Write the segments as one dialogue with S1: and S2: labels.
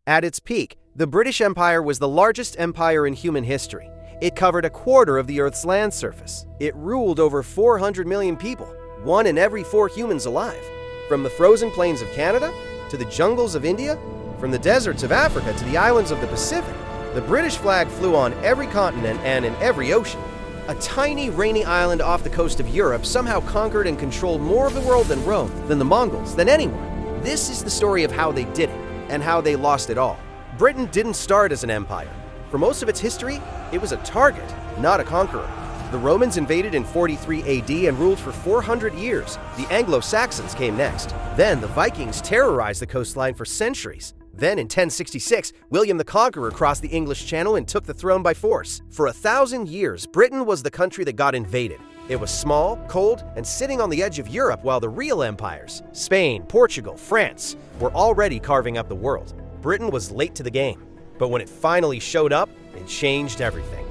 S1: At its peak, the British Empire was the largest empire in human history. It covered a quarter of the Earth's land surface. It ruled over 400 million people, 1 in every 4 humans alive. From the frozen plains of Canada to the jungles of India, from the deserts of Africa to the islands of the Pacific, the British flag flew on every continent and in every ocean. A tiny, rainy island off the coast of Europe somehow conquered and controlled more of the world than Rome, than the Mongols, than anyone. This is the story of how they did it, and how they lost it all. Britain didn't start as an empire. For most of its history, it was a target, not a conqueror. The Romans invaded in 43 AD and ruled for 400 years. The Anglo-Saxons came next. Then the Vikings terrorized the coastline for centuries. Then in 1066, William the Conqueror crossed the English Channel and took the throne by force. For 1,000 years, Britain was the country that got invaded. It was small, cold, and sitting on the edge of Europe while the real empires, Spain, Portugal, France, were already carving up the world. Britain was late to the game, but when it finally showed up, it changed everything.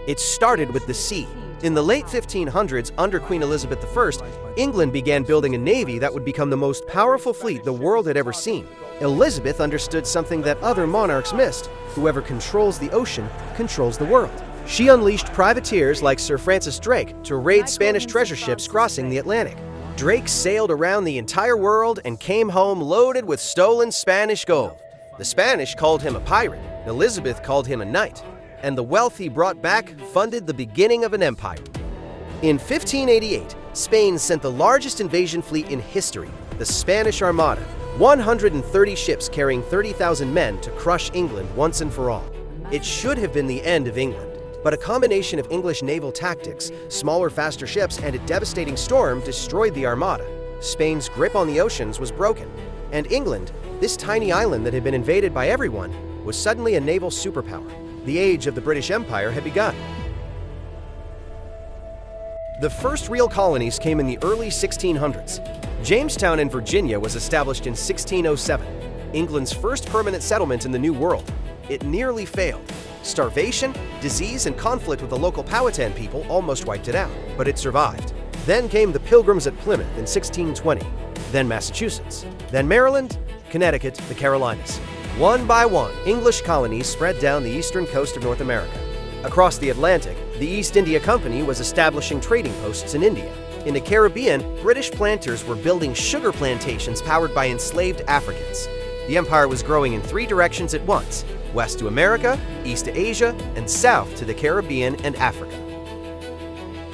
S1: It started with the sea. In the late 1500s, under Queen Elizabeth I, England began building a navy that would become the most powerful fleet the world had ever seen. Elizabeth understood something that other monarchs missed. Whoever controls the ocean controls the world. She unleashed privateers like Sir Francis Drake to raid Spanish treasure ships crossing the Atlantic. Drake sailed around the entire world and came home loaded with stolen Spanish gold. The Spanish called him a pirate, Elizabeth called him a knight, and the wealth he brought back funded the beginning of an empire. In 1588, Spain sent the largest invasion fleet in history, the Spanish Armada, 130 ships carrying 30,000 men to crush England once and for all. It should have been the end of England, but a combination of English naval tactics, smaller, faster ships, and a devastating storm destroyed the Armada. Spain's grip on the oceans was broken, and England, this tiny island that had been invaded by everyone, was suddenly a naval superpower. The age of the British Empire had begun. The first real colonies came in the early 1600s. Jamestown in Virginia was established in 1607, England's first permanent settlement in the New World. It nearly failed. Starvation, disease, and conflict with the local Powhatan people almost wiped it out, but it survived. Then came the Pilgrims at Plymouth in 1620, then Massachusetts, then Maryland, Connecticut, the Carolinas. One by one, English colonies spread down the eastern coast of North America. Across the Atlantic, the East India Company was establishing trading posts in India. In the Caribbean, British planters were building sugar plantations powered by enslaved Africans. The empire was growing in 3 directions at once: west to America, east to Asia, and south to the Caribbean and Africa.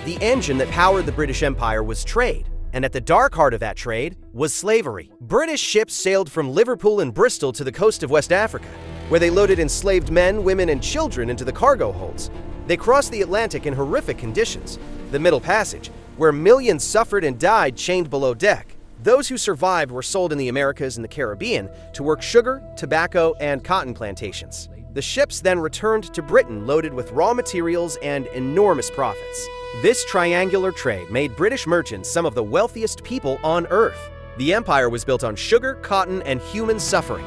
S1: The engine that powered the British Empire was trade. And at the dark heart of that trade was slavery. British ships sailed from Liverpool and Bristol to the coast of West Africa, where they loaded enslaved men, women, and children into the cargo holds. They crossed the Atlantic in horrific conditions, the Middle Passage, where millions suffered and died chained below deck. Those who survived were sold in the Americas and the Caribbean to work sugar, tobacco, and cotton plantations. The ships then returned to Britain loaded with raw materials and enormous profits. This triangular trade made British merchants some of the wealthiest people on Earth. The empire was built on sugar, cotton, and human suffering.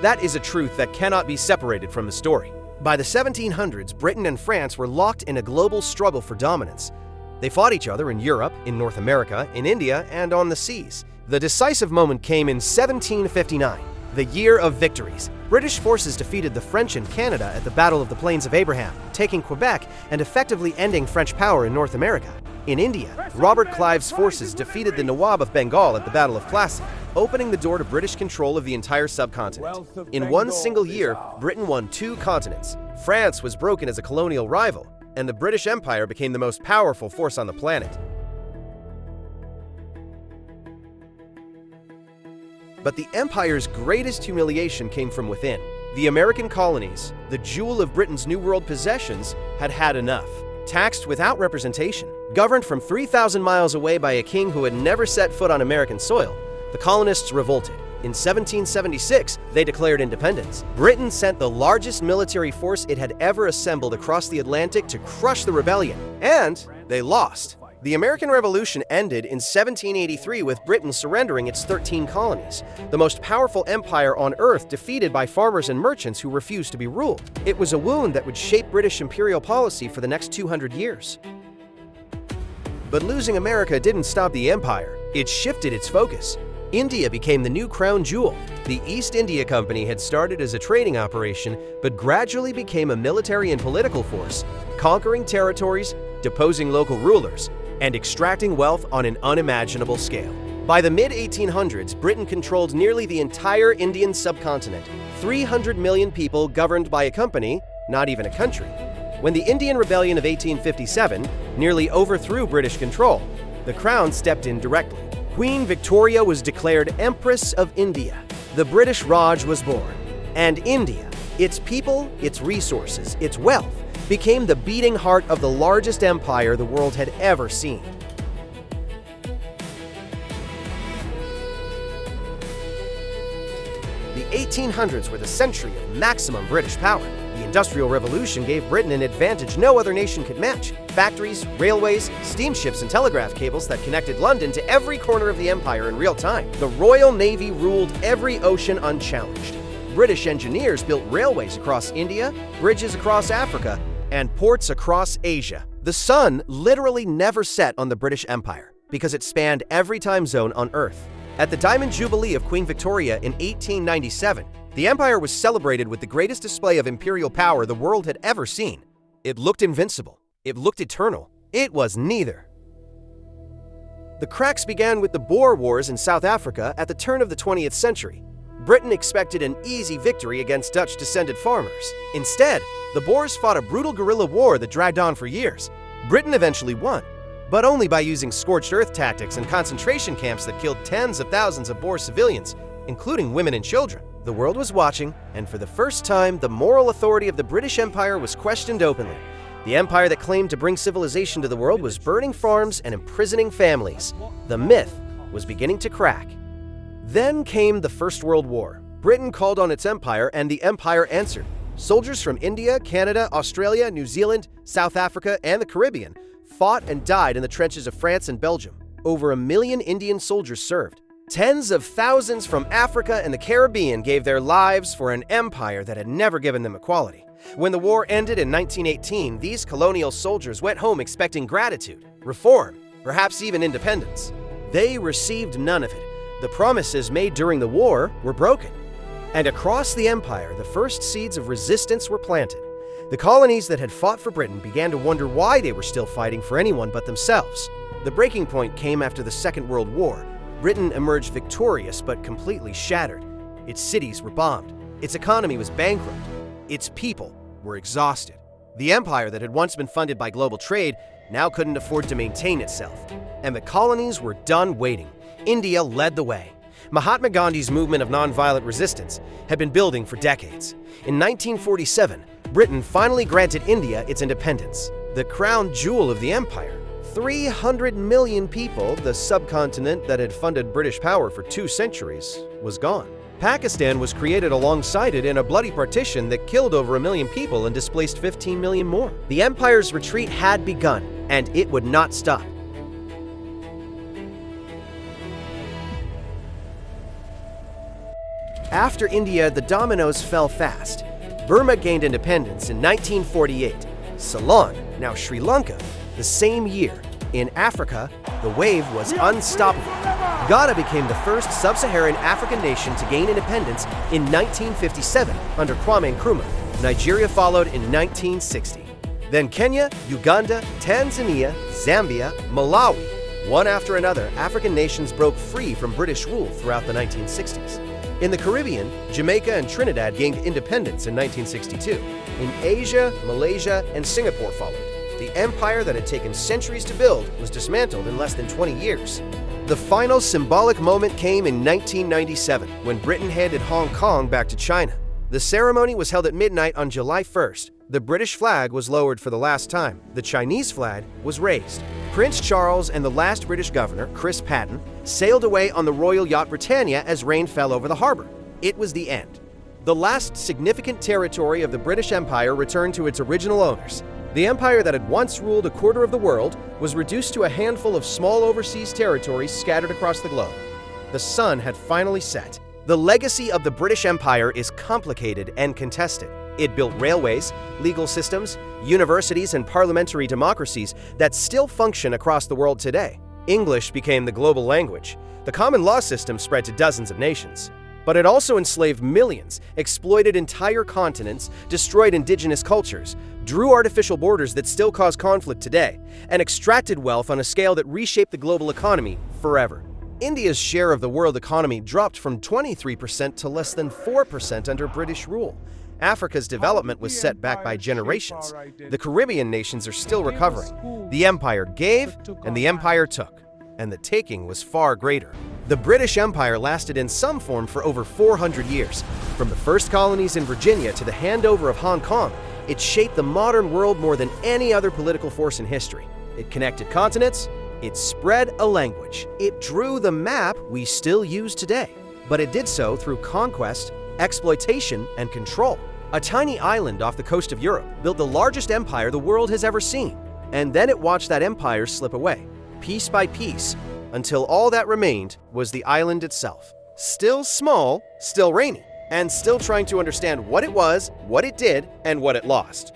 S1: That is a truth that cannot be separated from the story. By the 1700s, Britain and France were locked in a global struggle for dominance. They fought each other in Europe, in North America, in India, and on the seas. The decisive moment came in 1759, the year of victories. British forces defeated the French in Canada at the Battle of the Plains of Abraham, taking Quebec and effectively ending French power in North America. In India, Robert Clive's forces defeated the Nawab of Bengal at the Battle of Plassey, opening the door to British control of the entire subcontinent. In one single year, Britain won 2 continents. France was broken as a colonial rival, and the British Empire became the most powerful force on the planet. But the empire's greatest humiliation came from within. The American colonies, the jewel of Britain's New World possessions, had had enough. Taxed without representation, governed from 3,000 miles away by a king who had never set foot on American soil, the colonists revolted. In 1776, they declared independence. Britain sent the largest military force it had ever assembled across the Atlantic to crush the rebellion, and they lost. The American Revolution ended in 1783 with Britain surrendering its 13 colonies, the most powerful empire on Earth defeated by farmers and merchants who refused to be ruled. It was a wound that would shape British imperial policy for the next 200 years. But losing America didn't stop the empire. It shifted its focus. India became the new crown jewel. The East India Company had started as a trading operation, but gradually became a military and political force, conquering territories, deposing local rulers, and extracting wealth on an unimaginable scale. By the mid-1800s, Britain controlled nearly the entire Indian subcontinent, 300 million people governed by a company, not even a country. When the Indian Rebellion of 1857 nearly overthrew British control, the Crown stepped in directly. Queen Victoria was declared Empress of India. The British Raj was born. And India, its people, its resources, its wealth, became the beating heart of the largest empire the world had ever seen. The 1800s were the century of maximum British power. The Industrial Revolution gave Britain an advantage no other nation could match. Factories, railways, steamships, and telegraph cables that connected London to every corner of the empire in real time. The Royal Navy ruled every ocean unchallenged. British engineers built railways across India, bridges across Africa, and ports across Asia. The sun literally never set on the British Empire because it spanned every time zone on Earth. At the Diamond Jubilee of Queen Victoria in 1897, the empire was celebrated with the greatest display of imperial power the world had ever seen. It looked invincible. It looked eternal. It was neither. The cracks began with the Boer Wars in South Africa at the turn of the 20th century. Britain expected an easy victory against Dutch-descended farmers. Instead, the Boers fought a brutal guerrilla war that dragged on for years. Britain eventually won, but only by using scorched earth tactics and concentration camps that killed tens of thousands of Boer civilians, including women and children. The world was watching, and for the first time, the moral authority of the British Empire was questioned openly. The empire that claimed to bring civilization to the world was burning farms and imprisoning families. The myth was beginning to crack. Then came the First World War. Britain called on its empire, and the empire answered. Soldiers from India, Canada, Australia, New Zealand, South Africa, and the Caribbean fought and died in the trenches of France and Belgium. Over 1 million Indian soldiers served. Tens of thousands from Africa and the Caribbean gave their lives for an empire that had never given them equality. When the war ended in 1918, these colonial soldiers went home expecting gratitude, reform, perhaps even independence. They received none of it. The promises made during the war were broken. And across the empire, the first seeds of resistance were planted. The colonies that had fought for Britain began to wonder why they were still fighting for anyone but themselves. The breaking point came after the Second World War. Britain emerged victorious but completely shattered. Its cities were bombed. Its economy was bankrupt. Its people were exhausted. The empire that had once been funded by global trade now couldn't afford to maintain itself. And the colonies were done waiting. India led the way. Mahatma Gandhi's movement of nonviolent resistance had been building for decades. In 1947, Britain finally granted India its independence, the crown jewel of the empire. 300 million people, the subcontinent that had funded British power for 2 centuries, was gone. Pakistan was created alongside it in a bloody partition that killed over 1 million people and displaced 15 million more. The empire's retreat had begun, and it would not stop. After India, the dominoes fell fast. Burma gained independence in 1948. Ceylon, now Sri Lanka, the same year. In Africa, the wave was unstoppable. Ghana became the first sub-Saharan African nation to gain independence in 1957 under Kwame Nkrumah. Nigeria followed in 1960. Then Kenya, Uganda, Tanzania, Zambia, Malawi. One after another, African nations broke free from British rule throughout the 1960s. In the Caribbean, Jamaica and Trinidad gained independence in 1962. In Asia, Malaysia, and Singapore followed. The empire that had taken centuries to build was dismantled in less than 20 years. The final symbolic moment came in 1997, when Britain handed Hong Kong back to China. The ceremony was held at midnight on July 1st. The British flag was lowered for the last time. The Chinese flag was raised. Prince Charles and the last British governor, Chris Patten, sailed away on the royal yacht Britannia as rain fell over the harbor. It was the end. The last significant territory of the British Empire returned to its original owners. The empire that had once ruled a quarter of the world was reduced to a handful of small overseas territories scattered across the globe. The sun had finally set. The legacy of the British Empire is complicated and contested. It built railways, legal systems, universities, and parliamentary democracies that still function across the world today. English became the global language. The common law system spread to dozens of nations. But it also enslaved millions, exploited entire continents, destroyed indigenous cultures, drew artificial borders that still cause conflict today, and extracted wealth on a scale that reshaped the global economy forever. India's share of the world economy dropped from 23% to less than 4% under British rule. Africa's development was set back by generations. The Caribbean nations are still recovering. The empire gave, and the empire took, and the taking was far greater. The British Empire lasted in some form for over 400 years. From the first colonies in Virginia to the handover of Hong Kong, it shaped the modern world more than any other political force in history. It connected continents, it spread a language, it drew the map we still use today. But it did so through conquest, exploitation, and control. A tiny island off the coast of Europe built the largest empire the world has ever seen. And then it watched that empire slip away, piece by piece, until all that remained was the island itself. Still small, still rainy, and still trying to understand what it was, what it did, and what it lost.